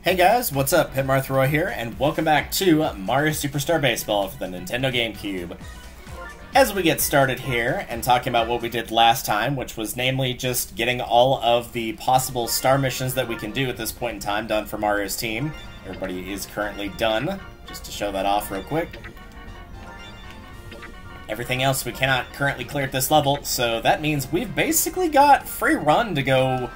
Hey guys, what's up? Hitmarthroy here, and welcome back to Mario Superstar Baseball for the Nintendo GameCube. As we get started here, and talking about what we did last time, which was namely just getting all of the possible star missions that we can do at this point in time done for Mario's team. Everybody is currently done, just to show that off real quick. Everything else we cannot currently clear at this level, so that means we've basically got free run to go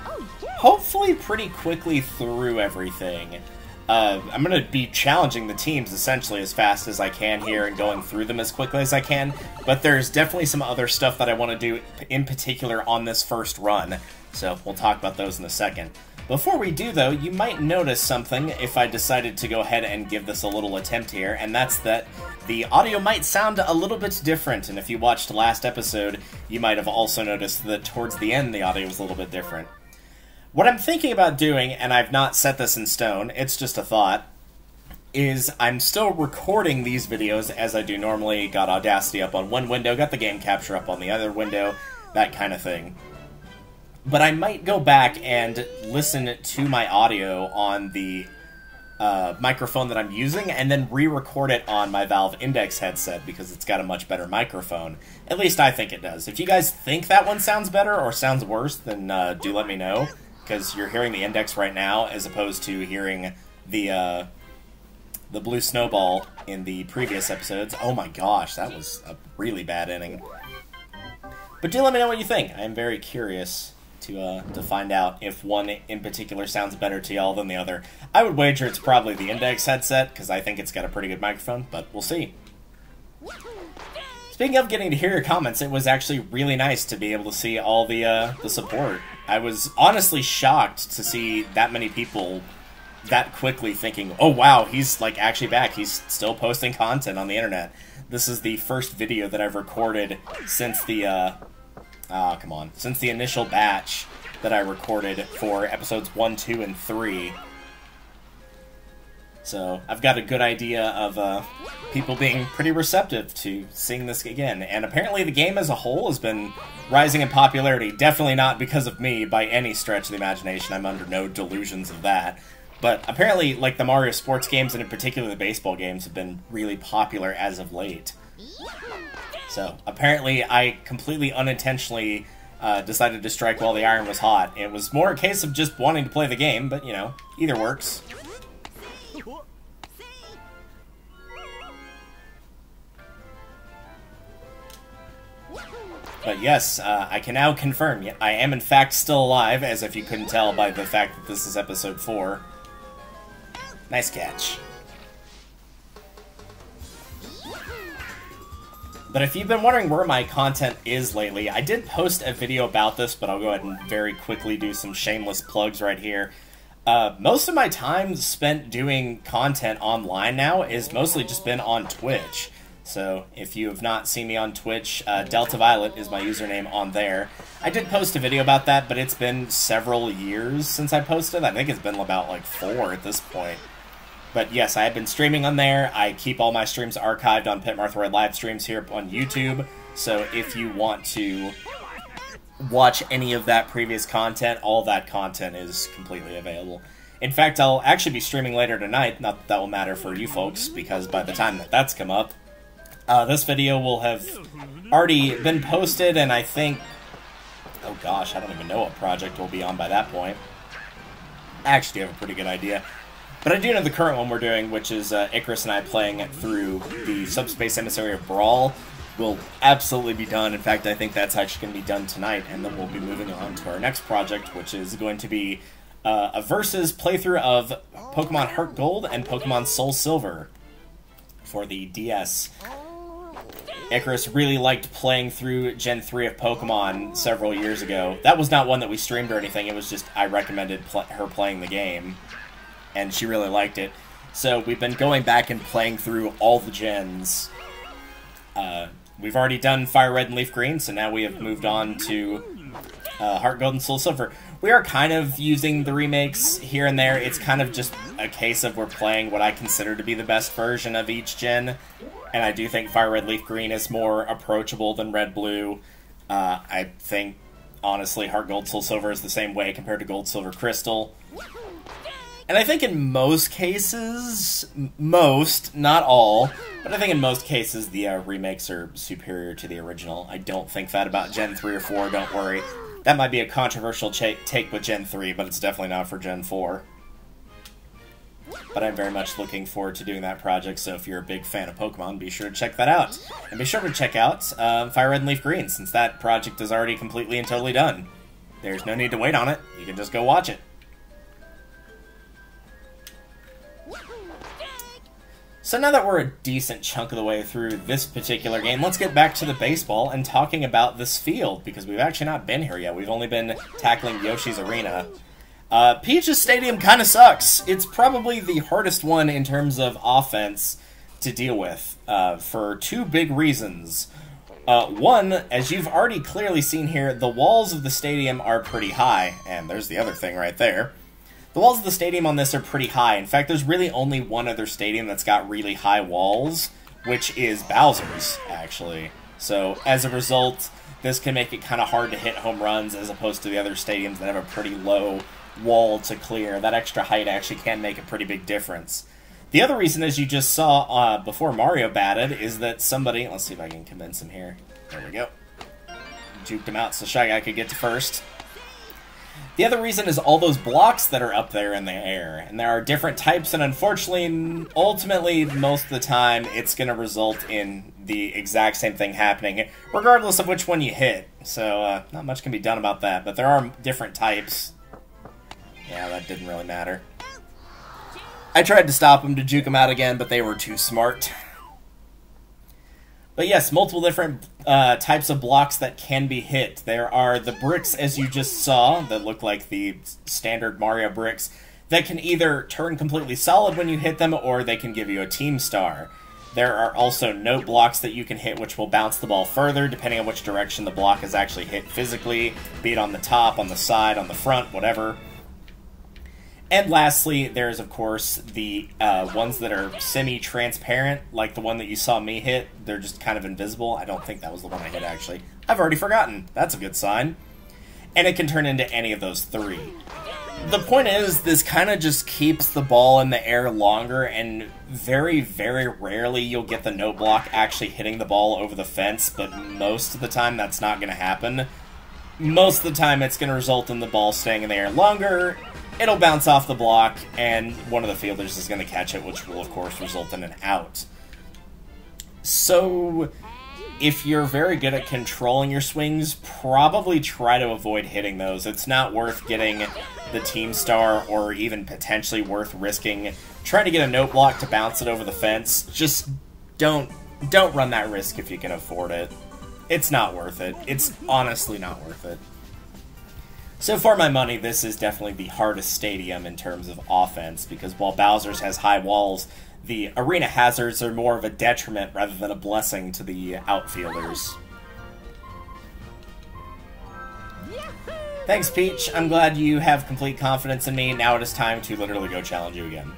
hopefully pretty quickly through everything. I'm going to be challenging the teams essentially as fast as I can here and going through them as quickly as I can, but there's definitely some other stuff that I want to do in particular on this first run, so we'll talk about those in a second. Before we do though, you might notice something if I decided to go ahead and give this a little attempt here, and that's that the audio might sound a little bit different, and if you watched last episode, you might have also noticed that towards the end the audio was a little bit different. What I'm thinking about doing, and I've not set this in stone, it's just a thought, is I'm still recording these videos as I do normally, got Audacity up on one window, got the game capture up on the other window, that kind of thing. But I might go back and listen to my audio on the microphone that I'm using, and then re-record it on my Valve Index headset, because it's got a much better microphone. At least I think it does. If you guys think that one sounds better or sounds worse, then do let me know. Because you're hearing the Index right now, as opposed to hearing the Blue Snowball in the previous episodes. Oh my gosh, that was a really bad inning. But do let me know what you think. I'm very curious to find out if one in particular sounds better to y'all than the other. I would wager it's probably the Index headset, because I think it's got a pretty good microphone, but we'll see. Speaking of getting to hear your comments, it was actually really nice to be able to see all the support. I was honestly shocked to see that many people that quickly thinking, oh wow, he's like actually back, he's still posting content on the internet. This is the first video that I've recorded since the, since the initial batch that I recorded for episodes 1, 2, and 3. So, I've got a good idea of people being pretty receptive to seeing this again. And apparently the game as a whole has been rising in popularity. Definitely not because of me by any stretch of the imagination. I'm under no delusions of that. But apparently, like, the Mario sports games, and in particular the baseball games, have been really popular as of late. So, apparently I completely unintentionally decided to strike while the iron was hot. It was more a case of just wanting to play the game, but, you know, either works. But yes, I can now confirm, I am in fact still alive, as if you couldn't tell by the fact that this is episode 4. Nice catch. But if you've been wondering where my content is lately, I did post a video about this, but I'll go ahead and very quickly do some shameless plugs right here. Most of my time spent doing content online now is mostly just been on Twitch. So, if you have not seen me on Twitch, Delta Violet is my username on there. I did post a video about that, but it's been several years since I posted. I think it's been about, like, 4 at this point. But yes, I have been streaming on there. I keep all my streams archived on Hitmarthroy live streams here on YouTube. So, if you want to watch any of that previous content, all that content is completely available. In fact, I'll actually be streaming later tonight. Not that that will matter for you folks, because by the time that that's come up, this video will have already been posted, and I think... oh gosh, I don't even know what project we'll be on by that point. I actually have a pretty good idea. But I do know the current one we're doing, which is Icarus and I playing through the Subspace Emissary of Brawl, will absolutely be done. In fact, I think that's actually going to be done tonight, and then we'll be moving on to our next project, which is going to be a versus playthrough of Pokemon Heart Gold and Pokemon Soul Silver for the DS. Icarus really liked playing through Gen 3 of Pokemon several years ago. That was not one that we streamed or anything, it was just I recommended her playing the game, and she really liked it. So we've been going back and playing through all the gens. We've already done Fire Red and Leaf Green, so now we have moved on to Heart Gold and Soul Silver. We are kind of using the remakes here and there. It's kind of just a case of we're playing what I consider to be the best version of each gen. And I do think Fire Red Leaf Green is more approachable than Red Blue. I think, honestly, Heart Gold Soul Silver is the same way compared to Gold Silver Crystal. And I think in most cases, not all, but I think in most cases the remakes are superior to the original. I don't think that about Gen 3 or 4, don't worry. That might be a controversial take with Gen 3, but it's definitely not for Gen 4. But I'm very much looking forward to doing that project, so if you're a big fan of Pokemon, be sure to check that out. And be sure to check out Fire Red and Leaf Green, since that project is already completely and totally done. There's no need to wait on it, you can just go watch it. So now that we're a decent chunk of the way through this particular game, let's get back to the baseball and talking about this field, because we've actually not been here yet. We've only been tackling Yoshi's Arena. Peach's Stadium kind of sucks. It's probably the hardest one in terms of offense to deal with, for two big reasons. One, as you've already clearly seen here, the walls of the stadium are pretty high, and there's the other thing right there. The walls of the stadium on this are pretty high. In fact, there's really only one other stadium that's got really high walls, which is Bowser's, actually. So, as a result, this can make it kind of hard to hit home runs as opposed to the other stadiums that have a pretty low wall to clear. That extra height actually can make a pretty big difference. The other reason, as you just saw before Mario batted, is that somebody... Let's see if I can convince him here. There we go. Juked him out so Shy Guy could get to first. The other reason is all those blocks that are up there in the air. And there are different types, and unfortunately, ultimately, most of the time, it's going to result in the exact same thing happening, regardless of which one you hit. So, not much can be done about that, but there are different types. Yeah, that didn't really matter. I tried to stop him to juke him out again, but they were too smart. But yes, multiple different types of blocks that can be hit. There are the bricks, as you just saw, that look like the standard Mario bricks, that can either turn completely solid when you hit them, or they can give you a team star. There are also note blocks that you can hit, which will bounce the ball further, depending on which direction the block is actually hit physically, be it on the top, on the side, on the front, whatever. And lastly, there's, of course, the ones that are semi-transparent, like the one that you saw me hit. They're just kind of invisible. I don't think that was the one I hit, actually. I've already forgotten. That's a good sign. And it can turn into any of those three. The point is, this kind of just keeps the ball in the air longer, and very, very rarely you'll get the note block actually hitting the ball over the fence, but most of the time that's not going to happen. Most of the time it's going to result in the ball staying in the air longer. It'll bounce off the block, and one of the fielders is going to catch it, which will, of course, result in an out. So, if you're very good at controlling your swings, probably try to avoid hitting those. It's not worth getting the team star, or even potentially worth risking trying to get a note block to bounce it over the fence. Just don't run that risk if you can afford it. It's not worth it. It's honestly not worth it. So for my money, this is definitely the hardest stadium in terms of offense, because while Bowser's has high walls, the arena hazards are more of a detriment rather than a blessing to the outfielders. Thanks, Peach. I'm glad you have complete confidence in me. Now it is time to literally go challenge you again.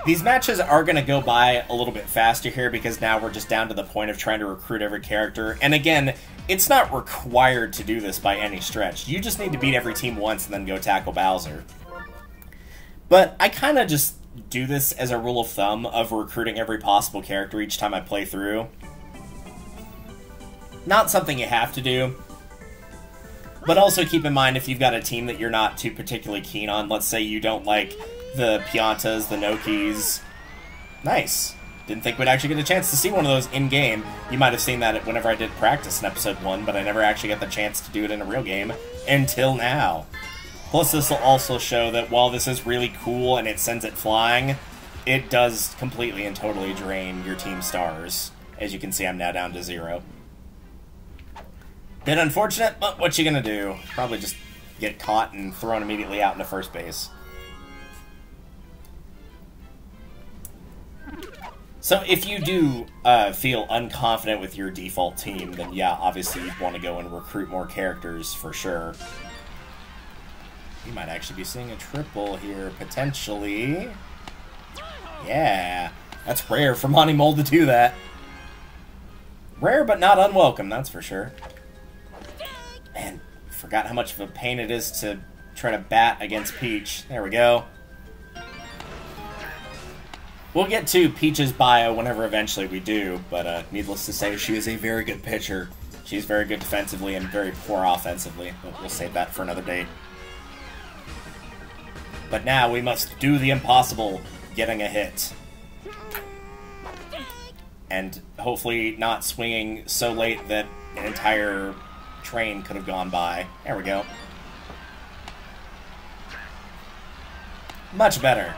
These matches are going to go by a little bit faster here, because now we're just down to the point of trying to recruit every character. And again, it's not required to do this by any stretch. You just need to beat every team once and then go tackle Bowser. But I kind of just do this as a rule of thumb of recruiting every possible character each time I play through. Not something you have to do. But also keep in mind, if you've got a team that you're not too particularly keen on, let's say you don't like the Piantas, the Nokis. Nice. Didn't think we'd actually get a chance to see one of those in-game. You might have seen that whenever I did practice in Episode 1, but I never actually got the chance to do it in a real game until now. Plus, this will also show that while this is really cool and it sends it flying, it does completely and totally drain your team stars. As you can see, I'm now down to 0. Bit unfortunate, but what you gonna do? Probably just get caught and thrown immediately out into first base. So if you do feel unconfident with your default team, then yeah, obviously you'd want to go and recruit more characters for sure. You might actually be seeing a triple here, potentially. Yeah, that's rare for Monty Mole to do that. Rare but not unwelcome, that's for sure. Man, forgot how much of a pain it is to try to bat against Peach. There we go. We'll get to Peach's bio whenever eventually we do, but needless to say, she is a very good pitcher. She's very good defensively and very poor offensively, but we'll save that for another day. But now we must do the impossible, getting a hit. And hopefully not swinging so late that an entire train could have gone by. There we go. Much better.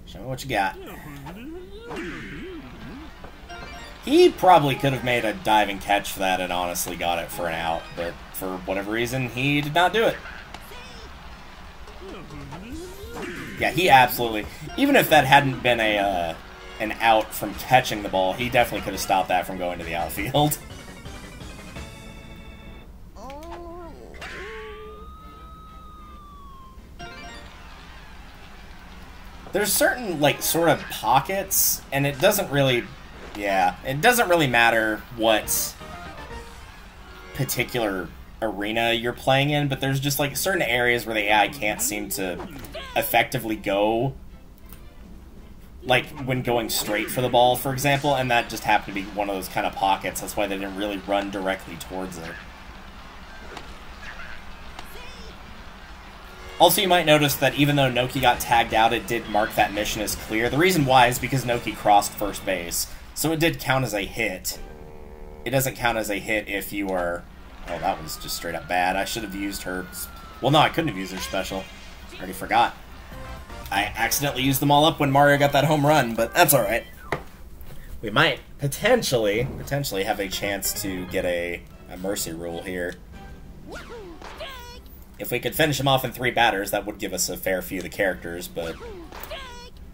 Show me what you got. He probably could have made a diving catch for that and honestly got it for an out, but for whatever reason, he did not do it. Yeah, he absolutely... Even if that hadn't been an out from catching the ball, he definitely could have stopped that from going to the outfield. There's certain, like, sort of pockets, and it doesn't really... Yeah, it doesn't really matter what particular arena you're playing in, but there's just, like, certain areas where the AI can't seem to effectively go, like, when going straight for the ball, for example, and that just happened to be one of those kind of pockets. That's why they didn't really run directly towards it. Also, you might notice that even though Noki got tagged out, it did mark that mission as clear. The reason why is because Noki crossed first base, so it did count as a hit. It doesn't count as a hit if you are... Oh, that was just straight up bad. I should have used her... Well, no, I couldn't have used her special. I already forgot. I accidentally used them all up when Mario got that home run, but that's alright. We might potentially have a chance to get a mercy rule here. If we could finish him off in 3 batters, that would give us a fair few of the characters, but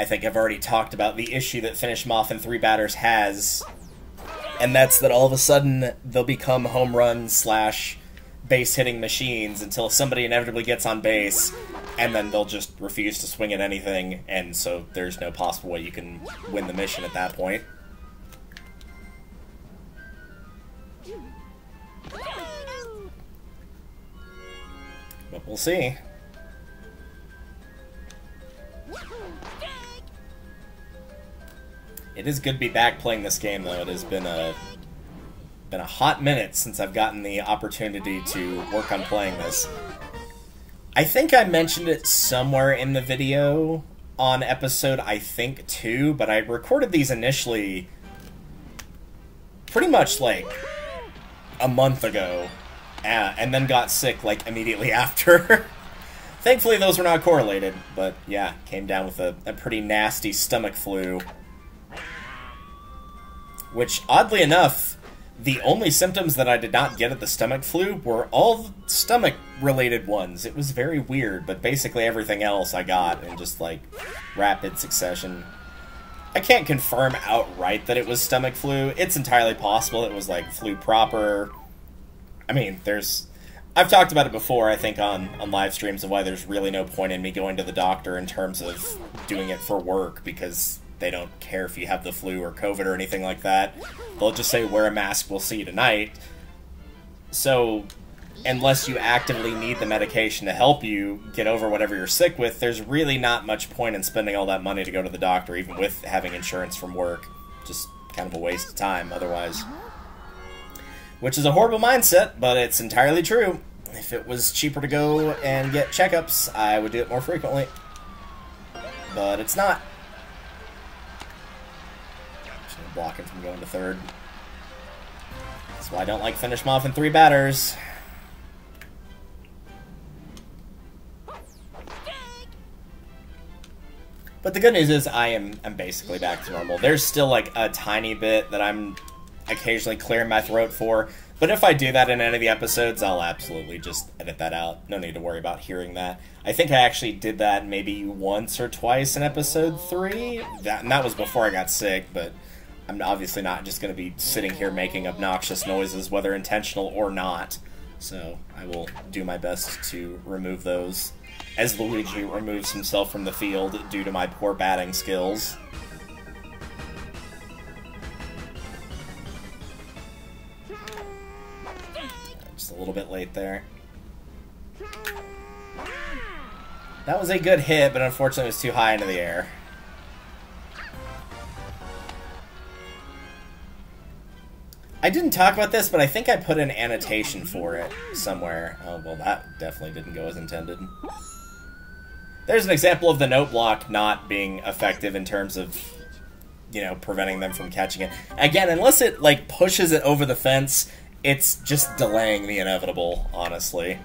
I think I've already talked about the issue that finish him off in 3 batters has, and that's that all of a sudden they'll become home run / base hitting machines until somebody inevitably gets on base, and then they'll just refuse to swing at anything, and so there's no possible way you can win the mission at that point. But we'll see. It is good to be back playing this game, though. It has been a hot minute since I've gotten the opportunity to work on playing this. I think I mentioned it somewhere in the video on episode, I think, 2, but I recorded these initially pretty much, like, a month ago. And then got sick, like, immediately after. Thankfully, those were not correlated, but yeah, came down with a pretty nasty stomach flu. Which, oddly enough, the only symptoms that I did not get at the stomach flu were all stomach-related ones. It was very weird, but basically everything else I got in just, like, rapid succession. I can't confirm outright that it was stomach flu. It's entirely possible it was, like, flu proper. I mean, I've talked about it before, I think, on live streams of why there's really no point in me going to the doctor in terms of doing it for work, because they don't care if you have the flu or COVID or anything like that. They'll just say, wear a mask, we'll see you tonight. So, unless you actively need the medication to help you get over whatever you're sick with, there's really not much point in spending all that money to go to the doctor, even with having insurance from work. Just kind of a waste of time, otherwise. Which is a horrible mindset, but it's entirely true. If it was cheaper to go and get checkups, I would do it more frequently. But it's not. Just gonna block him from going to third. That's why I don't like finish him off in 3 batters. But the good news is I'm basically back to normal. There's still like a tiny bit that I'm occasionally clearing my throat for, but if I do that in any of the episodes, I'll absolutely just edit that out. No need to worry about hearing that. I think I actually did that maybe once or twice in episode 3, and that was before I got sick, but I'm obviously not just going to be sitting here making obnoxious noises, whether intentional or not, so I will do my best to remove those, as Luigi removes himself from the field due to my poor batting skills. Just a little bit late there. That was a good hit, but unfortunately it was too high into the air. I didn't talk about this, but I think I put an annotation for it somewhere. Oh, well, that definitely didn't go as intended. There's an example of the note block not being effective in terms of, you know, preventing them from catching it. Again, unless it, like, pushes it over the fence, it's just delaying the inevitable, honestly.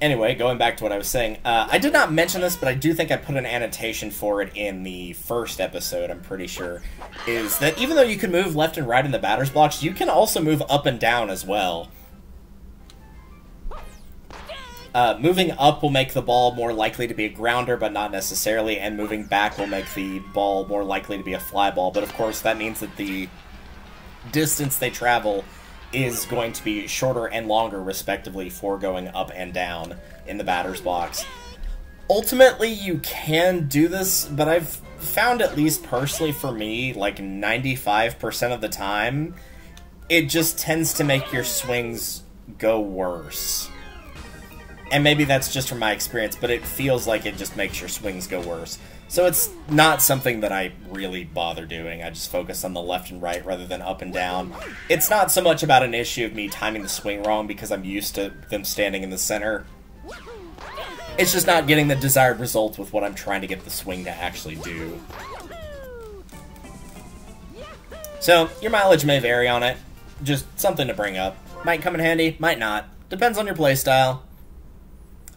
Anyway, going back to what I was saying, I did not mention this, but I do think I put an annotation for it in the first episode, I'm pretty sure, is that even though you can move left and right in the batter's blocks, you can also move up and down as well. Moving up will make the ball more likely to be a grounder, but not necessarily, and moving back will make the ball more likely to be a fly ball, but of course that means that the distance they travel is going to be shorter and longer, respectively, for going up and down in the batter's box. Ultimately, you can do this, but I've found, at least personally for me, like 95% of the time, it just tends to make your swings go worse. And maybe that's just from my experience, but it feels like it just makes your swings go worse. So it's not something that I really bother doing. I just focus on the left and right rather than up and down. It's not so much about an issue of me timing the swing wrong because I'm used to them standing in the center. It's just not getting the desired result with what I'm trying to get the swing to actually do. So, your mileage may vary on it. Just something to bring up. Might come in handy, might not. Depends on your playstyle.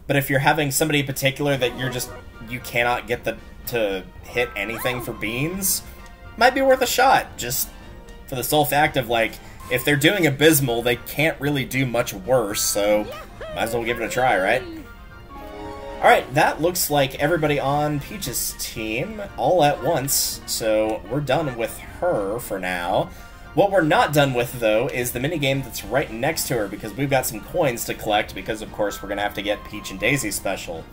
But if you're having somebody in particular that you cannot get to hit anything for beans, might be worth a shot, just for the sole fact of, like, if they're doing abysmal, they can't really do much worse, so might as well give it a try, right? Alright, that looks like everybody on Peach's team all at once, so we're done with her for now. What we're not done with, though, is the minigame that's right next to her, because we've got some coins to collect, because, of course, we're going to have to get Peach and Daisy special.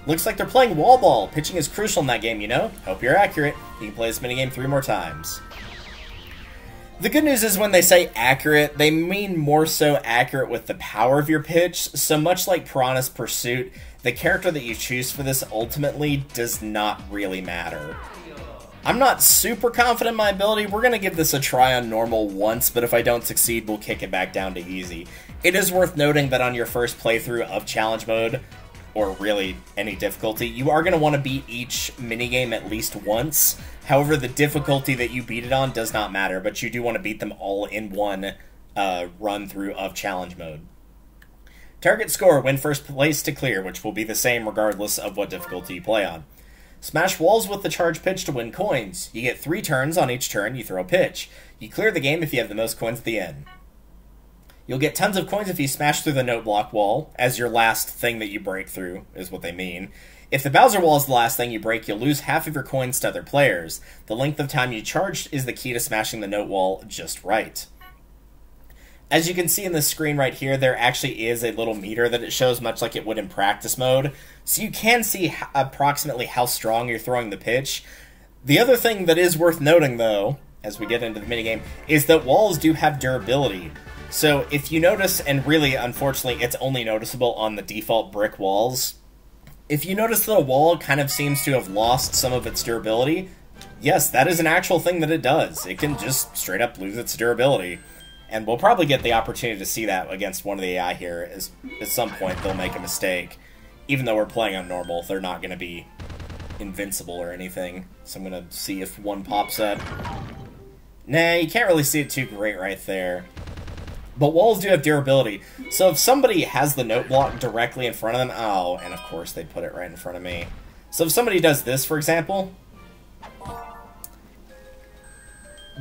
Looks like they're playing wall ball. Pitching is crucial in that game, you know? Hope you're accurate. You can play this minigame 3 more times. The good news is when they say accurate, they mean more so accurate with the power of your pitch, so much like Piranha's Pursuit, the character that you choose for this ultimately does not really matter. I'm not super confident in my ability. We're going to give this a try on normal once, but if I don't succeed, we'll kick it back down to easy. It is worth noting that on your first playthrough of challenge mode, or really any difficulty, you are going to want to beat each minigame at least once. However, the difficulty that you beat it on does not matter, but you do want to beat them all in one run-through of challenge mode. Target score, win first place to clear, which will be the same regardless of what difficulty you play on. Smash walls with the charge pitch to win coins. You get 3 turns. On each turn, you throw a pitch. You clear the game if you have the most coins at the end. You'll get tons of coins if you smash through the note block wall, as your last thing that you break through, is what they mean. If the Bowser wall is the last thing you break, you'll lose half of your coins to other players. The length of time you charged is the key to smashing the note wall just right. As you can see in the screen right here, there actually is a little meter that it shows, much like it would in practice mode. So you can see approximately how strong you're throwing the pitch. The other thing that is worth noting, though, as we get into the minigame, is that walls do have durability. So if you notice, and really, unfortunately, it's only noticeable on the default brick walls, if you notice that a wall kind of seems to have lost some of its durability, yes, that is an actual thing that it does. It can just straight up lose its durability. And we'll probably get the opportunity to see that against one of the AI here. At some point, they'll make a mistake. Even though we're playing on normal, they're not going to be invincible or anything. So I'm going to see if one pops up. Nah, you can't really see it too great right there. But walls do have durability. So if somebody has the note block directly in front of them... Oh, and of course they put it right in front of me. So if somebody does this, for example...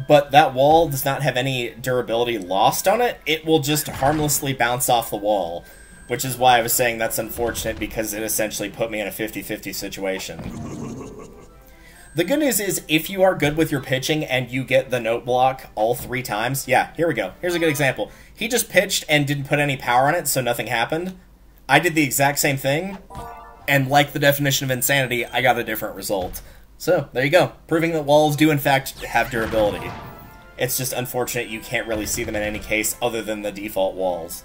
but that wall does not have any durability lost on it, it will just harmlessly bounce off the wall. Which is why I was saying that's unfortunate, because it essentially put me in a 50-50 situation. The good news is, if you are good with your pitching and you get the note block all 3 times... Yeah, here we go. Here's a good example. He just pitched and didn't put any power on it, so nothing happened. I did the exact same thing, and like the definition of insanity, I got a different result. So, there you go. Proving that walls do in fact have durability. It's just unfortunate you can't really see them in any case other than the default walls.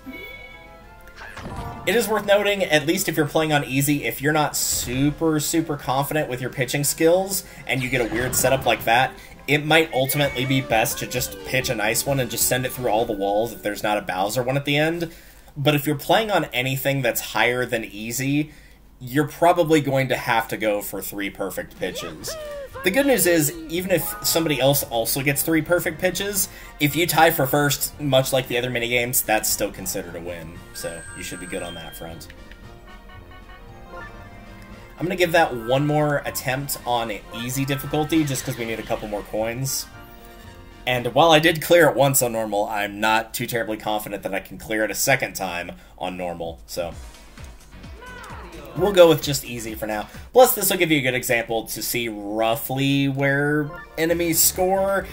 It is worth noting, at least if you're playing on easy, if you're not super confident with your pitching skills and you get a weird setup like that, it might ultimately be best to just pitch a nice one and just send it through all the walls if there's not a Bowser one at the end. But if you're playing on anything that's higher than easy, you're probably going to have to go for 3 perfect pitches. The good news is, even if somebody else also gets 3 perfect pitches, if you tie for first, much like the other minigames, that's still considered a win. So you should be good on that front. I'm going to give that one more attempt on easy difficulty, just because we need a couple more coins. And while I did clear it once on normal, I'm not too terribly confident that I can clear it a second time on normal, so we'll go with just easy for now. Plus, this will give you a good example to see roughly where enemies score.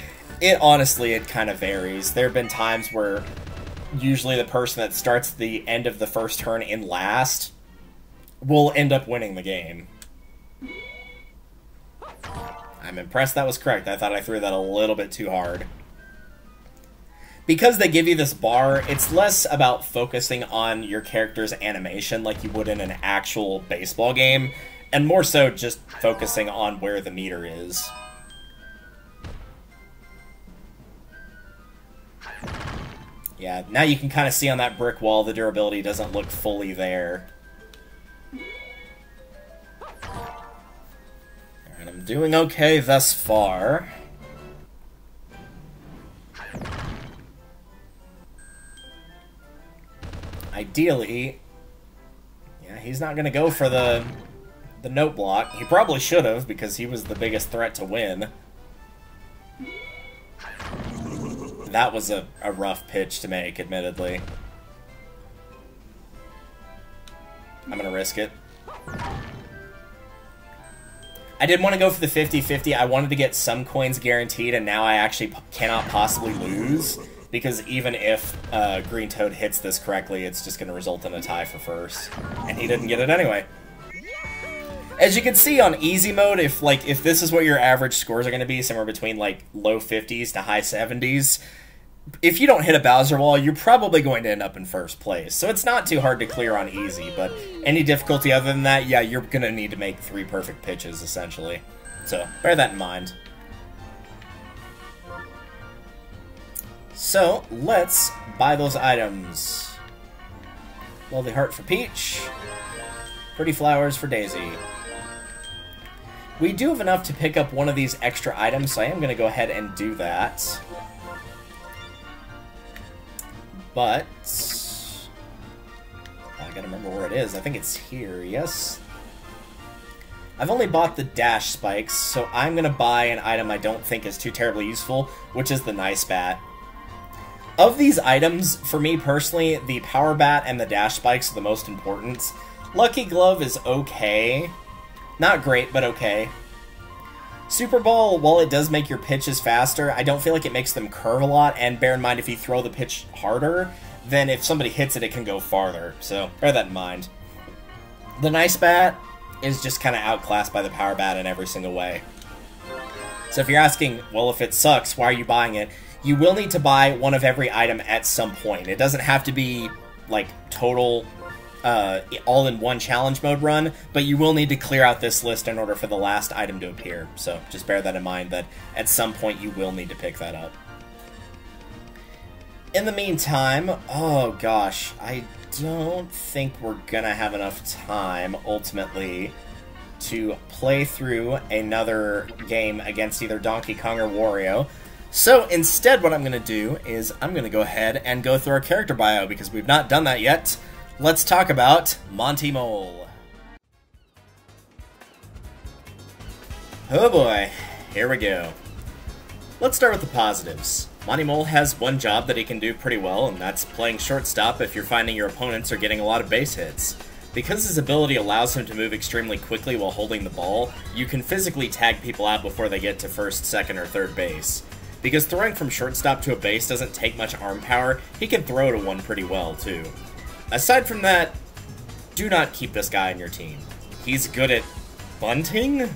Honestly, it kind of varies. There have been times where usually the person that starts the end of the first turn in last will end up winning the game. I'm impressed that was correct. I thought I threw that a little bit too hard. Because they give you this bar, it's less about focusing on your character's animation like you would in an actual baseball game, and more so just focusing on where the meter is. Yeah, now you can kind of see on that brick wall the durability doesn't look fully there. Alright, I'm doing okay thus far. Ideally, yeah, he's not going to go for the note block. He probably should have, because he was the biggest threat to win. That was a rough pitch to make, admittedly. I'm going to risk it. I did want to go for the 50-50. I wanted to get some coins guaranteed, and now I actually cannot possibly lose. Because even if Green Toad hits this correctly, it's just going to result in a tie for first. And he didn't get it anyway. As you can see on easy mode, if this is what your average scores are going to be, somewhere between like low 50s to high 70s, if you don't hit a Bowser wall, you're probably going to end up in first place. So it's not too hard to clear on easy, but any difficulty other than that, yeah, you're going to need to make 3 perfect pitches, essentially. So bear that in mind. So, let's buy those items. Lovely heart for Peach. Pretty flowers for Daisy. We do have enough to pick up one of these extra items, so I am going to go ahead and do that. But I gotta remember where it is. I think it's here, yes? I've only bought the dash spikes, so I'm going to buy an item I don't think is too terribly useful, which is the Nice Bat. Of these items, for me personally, the Power Bat and the Dash Spikes are the most important. Lucky Glove is okay. Not great, but okay. Super Ball, while it does make your pitches faster, I don't feel like it makes them curve a lot, and bear in mind if you throw the pitch harder, then if somebody hits it, it can go farther, so bear that in mind. The Nice Bat is just kind of outclassed by the Power Bat in every single way. So if you're asking, well, if it sucks, why are you buying it? You will need to buy one of every item at some point. It doesn't have to be, like, total, all-in-one challenge mode run, but you will need to clear out this list in order for the last item to appear. So just bear that in mind, that at some point you will need to pick that up. In the meantime, oh gosh, I don't think we're gonna have enough time, ultimately, to play through another game against either Donkey Kong or Wario. So instead what I'm going to do is I'm going to go ahead and go through our character bio, because we've not done that yet. Let's talk about Monty Mole. Oh boy, here we go. Let's start with the positives. Monty Mole has one job that he can do pretty well, and that's playing shortstop if you're finding your opponents are getting a lot of base hits. Because his ability allows him to move extremely quickly while holding the ball, you can physically tag people out before they get to first, second, or third base. Because throwing from shortstop to a base doesn't take much arm power, he can throw to one pretty well, too. Aside from that, do not keep this guy on your team. He's good at bunting?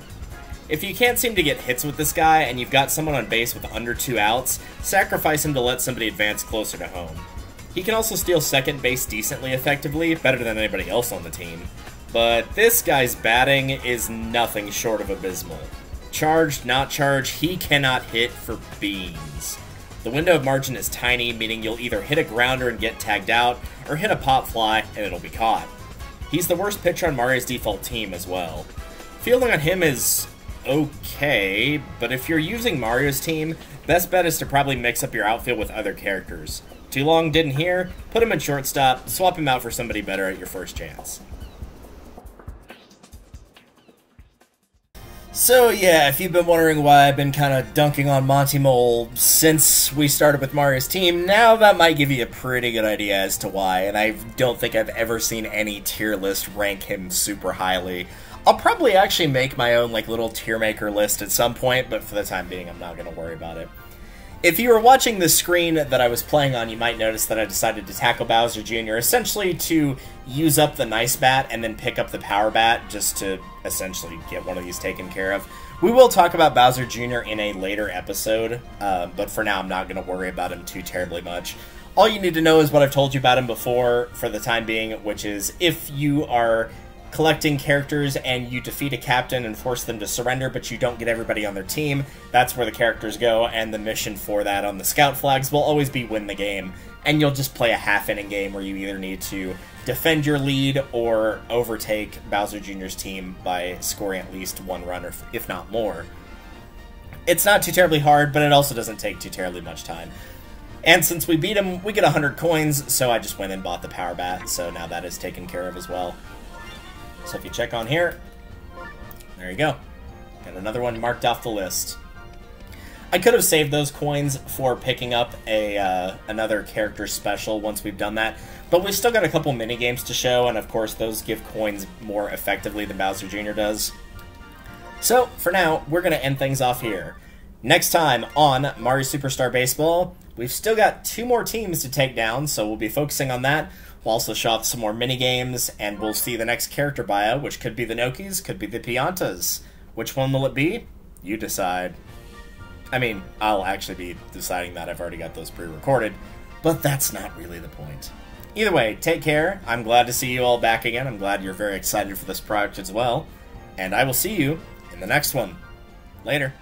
If you can't seem to get hits with this guy and you've got someone on base with under 2 outs, sacrifice him to let somebody advance closer to home. He can also steal second base decently effectively, better than anybody else on the team. But this guy's batting is nothing short of abysmal. Charged, not charged, he cannot hit for beans. The window of margin is tiny, meaning you'll either hit a grounder and get tagged out, or hit a pop fly and it'll be caught. He's the worst pitcher on Mario's default team as well. Fielding on him is okay, but if you're using Mario's team, best bet is to probably mix up your outfield with other characters. Too long didn't hear, put him in shortstop, swap him out for somebody better at your first chance. So yeah, if you've been wondering why I've been kind of dunking on Monty Mole since we started with Mario's team, now that might give you a pretty good idea as to why, and I don't think I've ever seen any tier list rank him super highly. I'll probably actually make my own like little tier maker list at some point, but for the time being I'm not going to worry about it. If you were watching the screen that I was playing on, you might notice that I decided to tackle Bowser Jr. essentially to use up the nice bat and then pick up the power bat just to essentially get one of these taken care of. We will talk about Bowser Jr. in a later episode, but for now I'm not going to worry about him too terribly much. All you need to know is what I've told you about him before for the time being, which is if you are collecting characters and you defeat a captain and force them to surrender, but you don't get everybody on their team, that's where the characters go, and the mission for that on the scout flags will always be win the game, and you'll just play a half-inning game where you either need to defend your lead or overtake Bowser Jr.'s team by scoring at least 1 run, or if not more. It's not too terribly hard, but it also doesn't take too terribly much time. And since we beat him, we get 100 coins, so I just went and bought the power bat, so now that is taken care of as well. So if you check on here, there you go. Got another one marked off the list. I could have saved those coins for picking up another character special once we've done that, but we've still got a couple mini-games to show, and of course those give coins more effectively than Bowser Jr. does. So, for now, we're going to end things off here. Next time on Mario Superstar Baseball, we've still got 2 more teams to take down, so we'll be focusing on that. We'll also show off some more mini-games, and we'll see the next character bio, which could be the Nokis, could be the Piantas. Which one will it be? You decide. I mean, I'll actually be deciding that. I've already got those pre-recorded, but that's not really the point. Either way, take care. I'm glad to see you all back again. I'm glad you're very excited for this project as well, and I will see you in the next one. Later.